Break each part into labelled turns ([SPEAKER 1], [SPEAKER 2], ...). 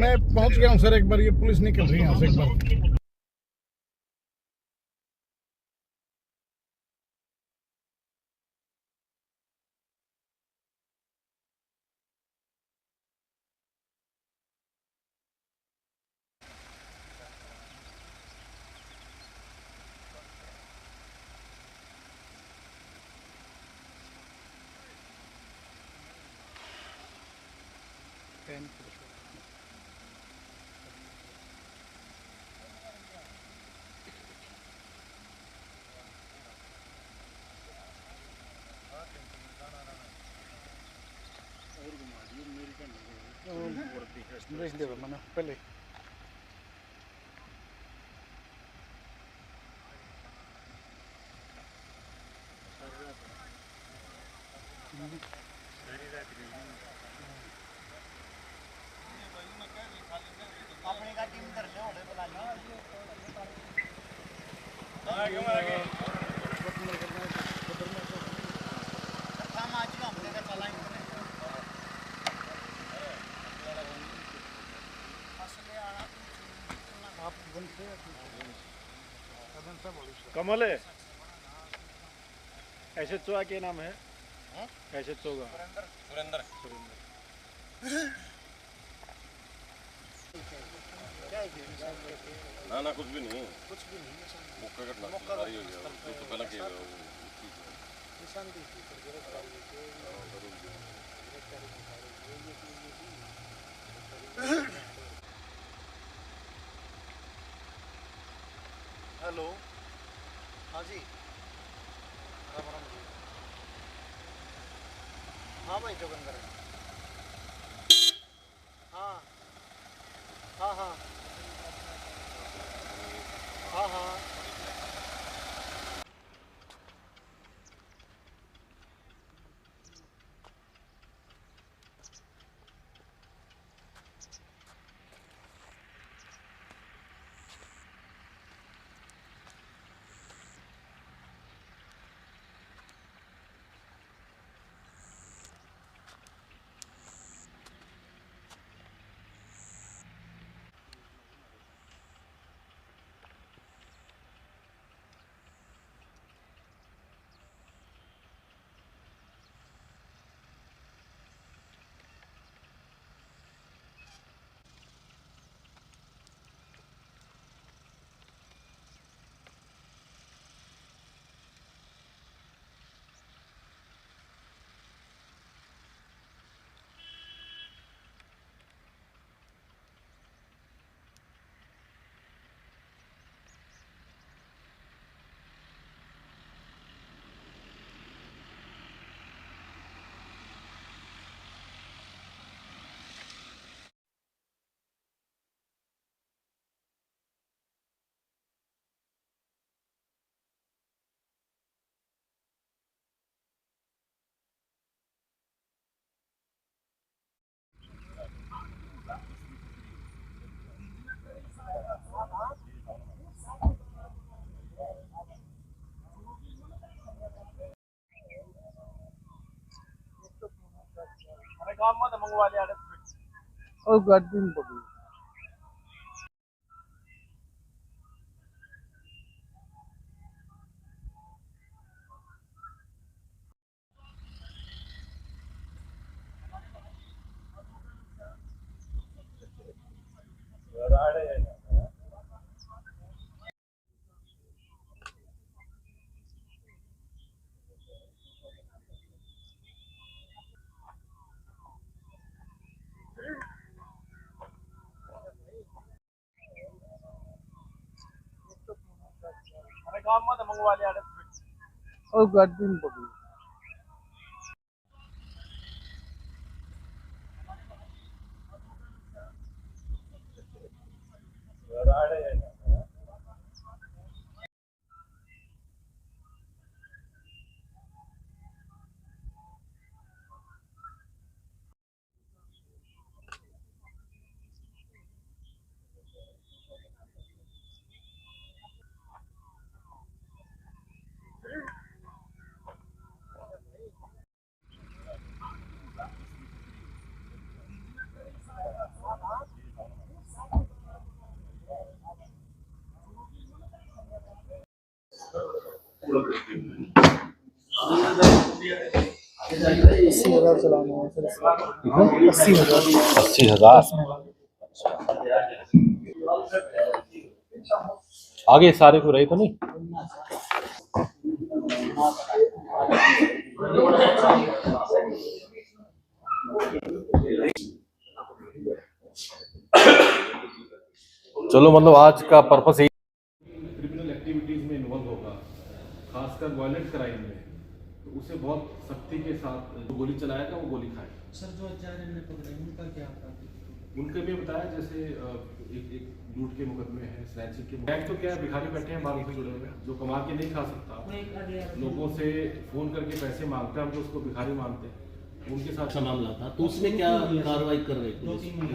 [SPEAKER 1] मैं पहुंच गया हूँ सर, एक बार ये पुलिस निकल रही है यहाँ से एक बार। देख लिया मैंने पहले।
[SPEAKER 2] अपने का टीम कर ले ओले बुला ली काम आज का हमने का चला ही
[SPEAKER 1] कमल है ऐसे चोगा के नाम है? ऐसे चोगा
[SPEAKER 3] सुरेंद्र ना कुछ भी नहीं मौका कटना सारी हो गया तो पहले किया
[SPEAKER 2] हेलो हाँ जी राम राम जी हाँ भाई जोगिंदर हाँ हाँ हाँ हाँ हाँ
[SPEAKER 1] काम मत मंगवा लिया और गाड़ी में पकड़ी काम मत मंगवा लिया और गाड़ी में पकड़ी 80,000 चलाने हैं सर। 80,000।
[SPEAKER 3] 80,000 आगे सारे को रही तो नहीं। चलो मतलब आज का पर्पस क्रिमिनल एक्टिविटीज में इन्वॉल्व होगा, खासकर वायलेंट क्राइम में, तो उसे बहुत सख्ती के साथ जो गोली चलाएगा वो गोली खाए।
[SPEAKER 1] सर जो हत्यारे ने पकड़े उनका क्या अपराध?
[SPEAKER 3] उनके भी बताया जैसे एक लूट के मुकदमे हैं, स्नैचिंग के बैंक तो क्या है, भिखारी बैठे हैं बालों से जुड़े हुए, जो कमा के नहीं खा सकता, लोगों से फोन करके पैसे मांगते हैं, हम तो उसको भिखारी मानते हैं, उनके साथ
[SPEAKER 4] अच्छा मामला था। तो उसमें क्या कार्रवाई कर रहे थे?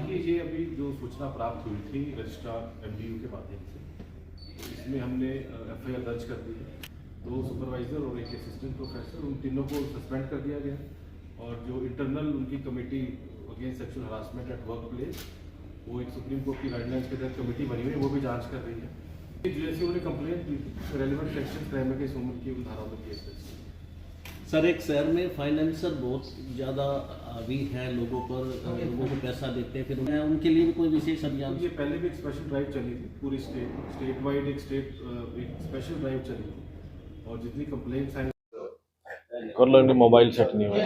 [SPEAKER 3] देखिए ये अभी जो सूचना प्राप्त हुई थी रजिस्ट्रार एमडीयू के माध्यम से, इसमें हमने एफआईआर दर्ज कर दी है। दो सुपरवाइजर और एक असिस्टेंट प्रोफेसर, उन तीनों को सस्पेंड कर दिया गया, और जो इंटरनल उनकी committee against sexual harassment at work place, वो एक सुप्रीम कोर्ट की गाइडलाइंस के तहत कमेटी बनी हुई है, वो भी जांच कर रही है। जैसे उन्होंने कंप्लेंट दी थी, रेलिवेंट सेक्शन क्राइम के उम्र की धाराओं में केस है।
[SPEAKER 4] सर एक शहर में फाइनेंसर बहुत ज़्यादा हावी है, लोगों को पैसा देते हैं, फिर उनके लिए भी कोई विशेष अभियान?
[SPEAKER 3] ये पहले भी एक स्पेशल ड्राइव चली थी, पूरी स्टेट वाइड एक स्पेशल ड्राइव चली थी, और जितनी कंप्लेंट्स आई कर लो, मोबाइल सेट नहीं हुआ।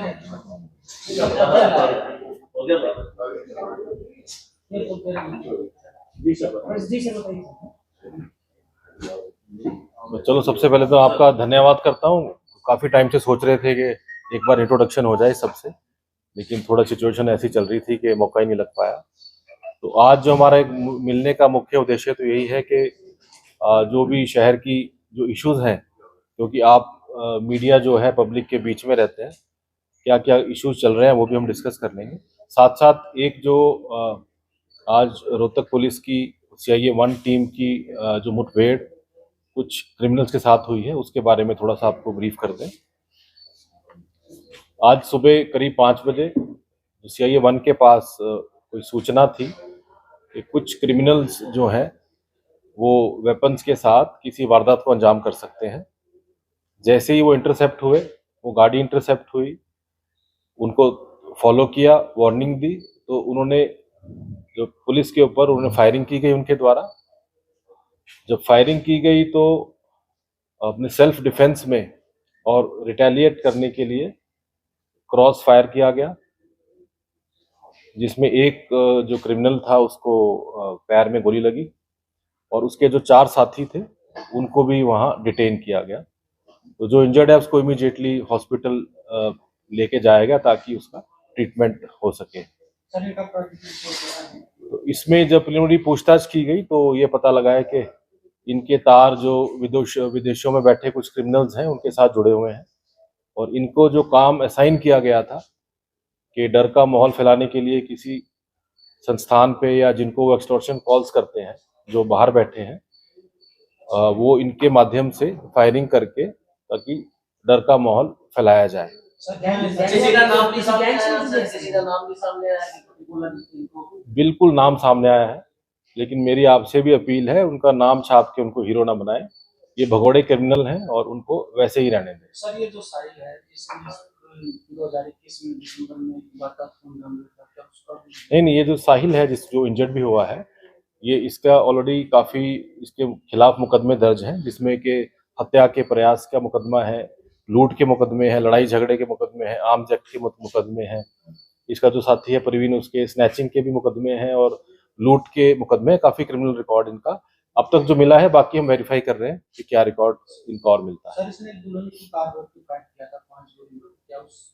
[SPEAKER 3] चलो सबसे पहले तो आपका धन्यवाद करता हूँ। काफी टाइम से सोच रहे थे कि एक बार इंट्रोडक्शन हो जाए सबसे, लेकिन थोड़ा सिचुएशन ऐसी चल रही थी कि मौका ही नहीं लग पाया। तो आज जो हमारा एक मिलने का मुख्य उद्देश्य तो यही है कि जो भी शहर की जो इश्यूज हैं, क्योंकि आप मीडिया जो है पब्लिक के बीच में रहते हैं, क्या क्या इश्यूज चल रहे हैं वो भी हम डिस्कस कर लेंगे। साथ साथ एक जो आज रोहतक पुलिस की CIA 1 टीम की जो मुठभेड़ कुछ क्रिमिनल्स के साथ हुई है, उसके बारे में थोड़ा सा आपको ब्रीफ कर दें। आज सुबह करीब 5 बजे CIA 1 के पास कोई सूचना थी कि कुछ क्रिमिनल्स जो हैं वो वेपन्स के साथ किसी वारदात को अंजाम कर सकते हैं। जैसे ही वो इंटरसेप्ट हुए, वो गाड़ी इंटरसेप्ट हुई, उनको फॉलो किया, वार्निंग दी, तो उन्होंने जो पुलिस के ऊपर उन्होंने फायरिंग की गई उनके द्वारा। जब फायरिंग की गई तो अपने सेल्फ डिफेंस में और रिटेलिएट करने के लिए क्रॉस फायर किया गया, जिसमें एक जो क्रिमिनल था उसको पैर में गोली लगी, और उसके जो 4 साथी थे उनको भी वहां डिटेन किया गया। तो जो इंजर्ड है उसको इमीडिएटली हॉस्पिटल लेके जाया गया ताकि उसका ट्रीटमेंट हो सके। तो इसमें जब प्रिलिमिनरी पूछताछ की गई तो ये पता लगा है कि इनके तार जो विदेशों में बैठे कुछ क्रिमिनल्स हैं उनके साथ जुड़े हुए हैं, और इनको जो काम असाइन किया गया था कि डर का माहौल फैलाने के लिए किसी संस्थान पे या जिनको वो एक्सटॉर्शन कॉल्स करते हैं जो बाहर बैठे हैं, वो इनके माध्यम से फायरिंग करके ताकि डर का माहौल फैलाया जाए। बिल्कुल नाम सामने आया है, लेकिन मेरी आपसे भी अपील है उनका नाम छाप के उनको हीरो ना बनाए। ये भगोड़े क्रिमिनल हैं और उनको वैसे ही रहने दें।
[SPEAKER 1] सर ये जो साहिल है, इसमें 2021 में दिसंबर में वारदात को अंजाम दिया था, उसका
[SPEAKER 3] नहीं, ये जो साहिल है जो इंजर्ड भी हुआ है, ये इसका ऑलरेडी काफी इसके खिलाफ मुकदमे दर्ज हैं, जिसमें कि हत्या के प्रयास का मुकदमा है, लूट के मुकदमे हैं, लड़ाई झगड़े के मुकदमे हैं, आर्म्स एक्ट के मुकदमे हैं। इसका जो साथी है परवीन, उसके स्नैचिंग के भी मुकदमे हैं और लूट के मुकदमे, काफी क्रिमिनल रिकॉर्ड इनका अब तक जो मिला है। बाकी हम वेरीफाई कर रहे हैं कि क्या रिकॉर्ड इनका और मिलता है।
[SPEAKER 1] सर इसने दुल्हन की कार रोक के काट किया था 5 गोली, क्या उस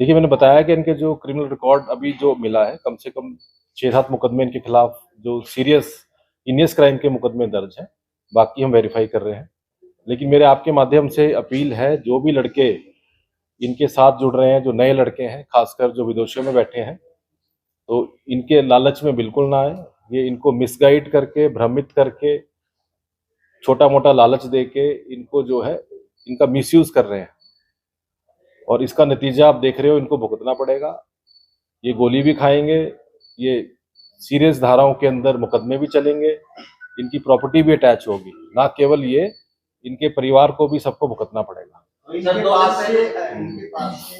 [SPEAKER 3] देखिए मैंने बताया कि इनके जो क्रिमिनल रिकॉर्ड अभी जो मिला है, कम से कम 6-7 मुकदमे इनके खिलाफ जो सीरियस इनियस क्राइम के मुकदमे दर्ज हैं। बाकी हम वेरीफाई कर रहे हैं, लेकिन मेरे आपके माध्यम से अपील है जो भी लड़के इनके साथ जुड़ रहे हैं, जो नए लड़के हैं, खासकर जो विदेशों में बैठे हैं, तो इनके लालच में बिल्कुल ना आए। ये इनको मिसगाइड करके, भ्रमित करके, छोटा मोटा लालच दे के इनको जो है इनका मिसयूज कर रहे हैं, और इसका नतीजा आप देख रहे हो, इनको भुगतना पड़ेगा। ये गोली भी खाएंगे, ये सीरियस धाराओं के अंदर मुकदमे भी चलेंगे, इनकी प्रॉपर्टी भी अटैच होगी। ना केवल ये, इनके परिवार को भी सबको भुगतना पड़ेगा।
[SPEAKER 2] इनके पास से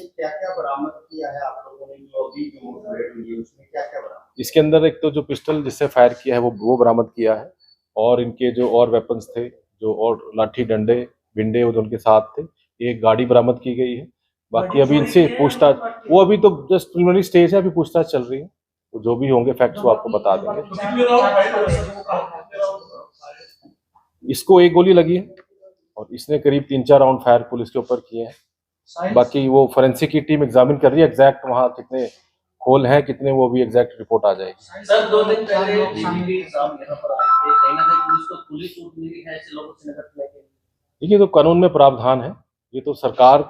[SPEAKER 2] क्या क्या बरामद किया है आप लोगों ने, जो अभी जो मुठभेड़ हुई है उसमें क्या क्या बरामद?
[SPEAKER 3] इसके अंदर एक तो जो पिस्टल जिससे फायर किया है वो बरामद किया है, और इनके जो और वेपन्स थे, जो और लाठी डंडे भिंडे वो जो उनके साथ थे, एक गाड़ी बरामद की गई है। बाकी अभी इनसे पूछताछ, वो अभी तो जस्ट प्रिलिमिनरी स्टेज है, अभी पूछताछ चल रही है, तो जो भी होंगे फैक्ट्स वो आपको बता देंगे। इसको एक गोली लगी है और इसने करीब 3-4 राउंड फायर पुलिस के ऊपर किए हैं। बाकी वो फोरेंसिक की टीम एग्जामिन कर रही है, एग्जैक्ट वहाँ कितने होल हैं कितने, वो भी एग्जैक्ट रिपोर्ट आ जाएगी।
[SPEAKER 4] सर 2 दिन पहले डीजीपी साहब यहाँ पर आए थे, कहीं ना कहीं पुलिस को खुली छूट मिली है ऐसे लोगों से निपटने के लिए?
[SPEAKER 3] देखिए, तो कानून में प्रावधान है, ये तो सरकार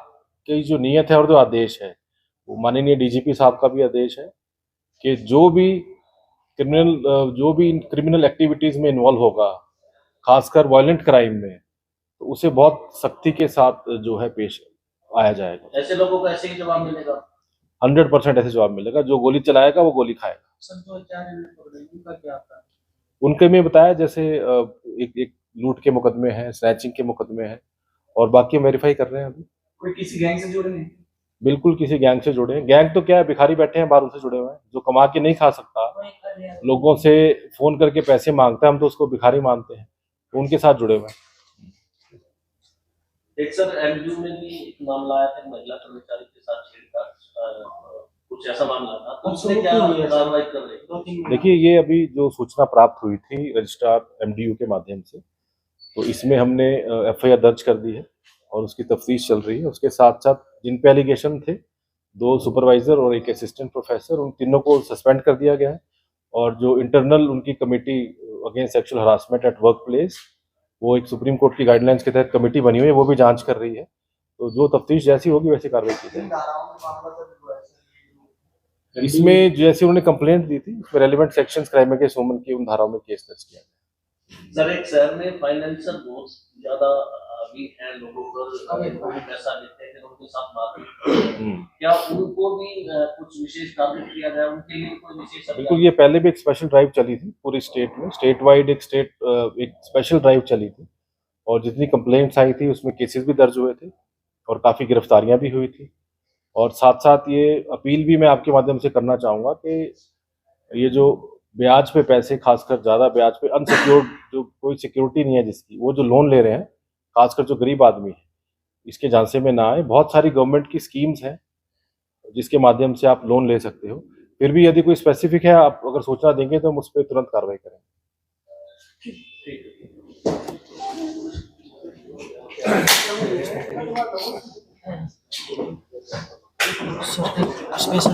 [SPEAKER 3] की जो नियत है और जो आदेश है, वो माननीय डीजीपी साहब का भी आदेश है कि जो भी क्रिमिनल एक्टिविटीज में इन्वॉल्व होगा, खासकर वायलेंट क्राइम में, तो उसे बहुत सख्ती के साथ जो है पेश आया जाएगा।
[SPEAKER 4] ऐसे लोगों को ऐसे ही जवाब मिलेगा?
[SPEAKER 3] 100% ऐसे जवाब मिलेगा, जो गोली चलाएगा वो गोली खाएगा।
[SPEAKER 1] सर, जो 4 उनका क्या था?
[SPEAKER 3] उनके में बताया जैसे एक लूट के मुकदमे हैं, स्नैचिंग के मुकदमे हैं, और बाकी हम वेरीफाई कर रहे हैं अभी।
[SPEAKER 1] कोई किसी गैंग से जुड़े नहीं?
[SPEAKER 3] बिल्कुल किसी गैंग से जुड़े हैं। गैंग तो क्या है, भिखारी बैठे हैं बाहर, उनसे जुड़े हुए हैं, जो कमा के नहीं खा सकता, लोगों से फोन करके पैसे मांगता है, हम तो उसको भिखारी मानते हैं, तो उनके साथ जुड़े हुए हैं।
[SPEAKER 4] एक सर एमयू में भी एक मामला आया था, महिला कर्मचारी के साथ छेड़छाड़, कुछ ऐसा मामला था, तो उसने क्या कार्रवाई कर रही है?
[SPEAKER 3] देखिए, ये अभी जो सूचना प्राप्त हुई थी रजिस्ट्रार एमडीयू के माध्यम से, तो इसमें हमने एफआईआर दर्ज कर दी है और उसकी तफ्तीश चल रही है। उसके साथ साथ जिन पे एलिगेशन थे, 2 सुपरवाइजर और एक असिस्टेंट प्रोफेसर, उन तीनों को सस्पेंड कर दिया गया है, और जो इंटरनल उनकी committee against sexual harassment at work place, वो एक सुप्रीम कोर्ट की गाइडलाइंस के तहत कमेटी बनी हुई है, वो भी जांच कर रही है। तो जो तफ्तीश जैसी होगी वैसी कार्रवाई की जाएगी। इसमें जैसे उन्होंने कंप्लेंट दी थी, उसमें relevant sections crime against women की उन धाराओं में केस दर्ज किया गया।
[SPEAKER 4] सर, एक शहर में फाइनेंशियल बहुत ज्यादा वीक है, लोगों को पैसा देते हैं, उनके साथ मारपीट, क्या उनको भी कुछ विशेष टारगेट किया जाए, उनके लिए कोई विशेष?
[SPEAKER 3] बिल्कुल, ये पहले भी एक स्पेशल ड्राइव चली थी पूरी स्टेट में, स्टेट वाइड एक स्पेशल ड्राइव चली थी, और जितनी कंप्लेंट्स आई थी उसमें केसेस भी दर्ज हुए थे और काफ़ी गिरफ्तारियां भी हुई थी। और साथ साथ ये अपील भी मैं आपके माध्यम से करना चाहूँगा कि ये जो ब्याज पे पैसे, खासकर ज़्यादा ब्याज पे, अनसिक्योर्ड, जो कोई सिक्योरिटी नहीं है जिसकी, वो जो लोन ले रहे हैं, खासकर जो गरीब आदमी है, इसके झांसे में ना आए। बहुत सारी गवर्नमेंट की स्कीम्स हैं जिसके माध्यम से आप लोन ले सकते हो। फिर भी यदि कोई स्पेसिफिक है, आप अगर सूचना देंगे तो हम उस पर तुरंत कार्रवाई करेंगे।
[SPEAKER 1] स्पेशल